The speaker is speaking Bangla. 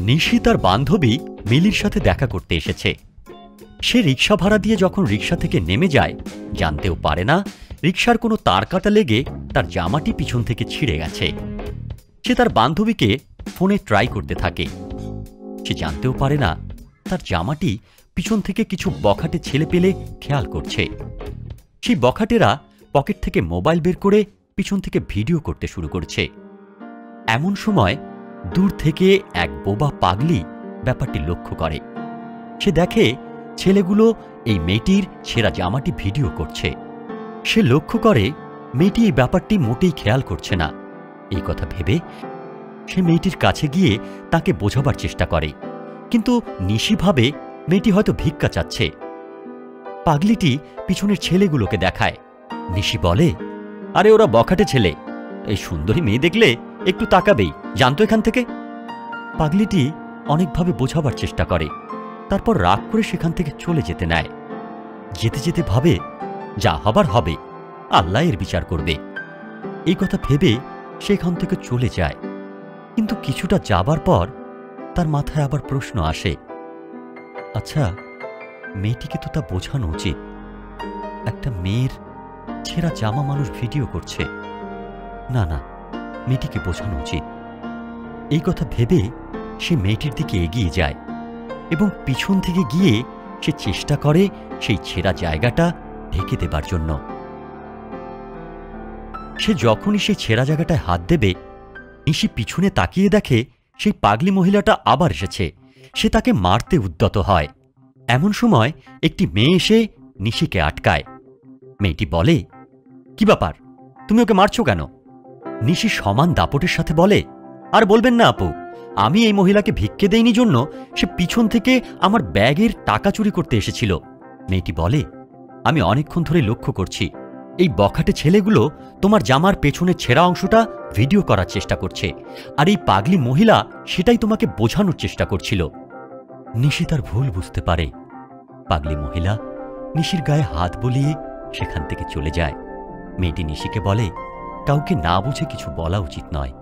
নিশি তার বান্ধবী মিলির সাথে দেখা করতে এসেছে। সে রিক্সা ভাড়া দিয়ে যখন রিক্সা থেকে নেমে যায়, জানতেও পারে না রিক্সার কোনো তার কাটা লেগে তার জামাটি পিছন থেকে ছিঁড়ে গেছে। সে তার বান্ধবীকে ফোনে ট্রাই করতে থাকে। সে জানতেও পারে না তার জামাটি পিছন থেকে কিছু বখাটে ছেলে পেলে খেয়াল করছে। সেই বখাটেরা পকেট থেকে মোবাইল বের করে পিছন থেকে ভিডিও করতে শুরু করছে। এমন সময় দূর থেকে এক বোবা পাগলি ব্যাপারটি লক্ষ্য করে। সে দেখে ছেলেগুলো এই মেয়েটির ছেঁড়া জামাটি ভিডিও করছে। সে লক্ষ্য করে মেয়েটি এই ব্যাপারটি মোটেই খেয়াল করছে না। এই কথা ভেবে সে মেয়েটির কাছে গিয়ে তাকে বোঝাবার চেষ্টা করে, কিন্তু নিশি ভাবে মেয়েটি হয়তো ভিক্ষা চাচ্ছে। পাগলিটি পিছনের ছেলেগুলোকে দেখায়। নিশি বলে, আরে ওরা বখাটে ছেলে, এই সুন্দরী মেয়ে দেখলে একটু তাকাবেই, জানতো এখান থেকে। পাগলিটি অনেকভাবে বোঝাবার চেষ্টা করে, তারপর রাগ করে সেখান থেকে চলে যেতে নেয়। যেতে যেতে ভাবে, যা হবার হবে, আল্লাহ এর বিচার করবে। এই কথা ভেবে সেখান থেকে চলে যায়। কিন্তু কিছুটা যাবার পর তার মাথায় আবার প্রশ্ন আসে, আচ্ছা মেয়েটিকে তো তা বোঝানো উচিত। একটা মেয়ের ছেঁড়া জামা মানুষ ভিডিও করছে, না না, মেয়েটিকে বোঝানো উচিত। এই কথা ভেবে সে মেয়েটির দিকে এগিয়ে যায় এবং পিছন থেকে গিয়ে সে চেষ্টা করে সেই ছেঁড়া জায়গাটা ঢেকে দেবার জন্য। সে যখনই সেই ছেঁড়া জায়গাটায় হাত দেবে, নিশি পিছনে তাকিয়ে দেখে সেই পাগলি মহিলাটা আবার এসেছে। সে তাকে মারতে উদ্যত হয়। এমন সময় একটি মেয়ে এসে নিশিকে আটকায়। মেয়েটি বলে, কি ব্যাপার, তুমি ওকে মারছো কেন? নিশি সমান দাপটের সাথে বলে, আর বলবেন না আপু, আমি এই মহিলাকে ভিক্ষে দেইনি জন্য সে পিছন থেকে আমার ব্যাগের টাকা চুরি করতে এসেছিল। মেয়েটি বলে, আমি অনেকক্ষণ ধরে লক্ষ্য করছি এই বখাটে ছেলেগুলো তোমার জামার পেছনের ছেঁড়া অংশটা ভিডিও করার চেষ্টা করছে, আর এই পাগলি মহিলা সেটাই তোমাকে বোঝানোর চেষ্টা করছিল। নিশি তার ভুল বুঝতে পারে। পাগলি মহিলা নিশির গায়ে হাত বুলিয়ে সেখান থেকে চলে যায়। মেয়েটি নিশিকে বলে, কাউকে না বুঝে কিছু বলা উচিত নয়।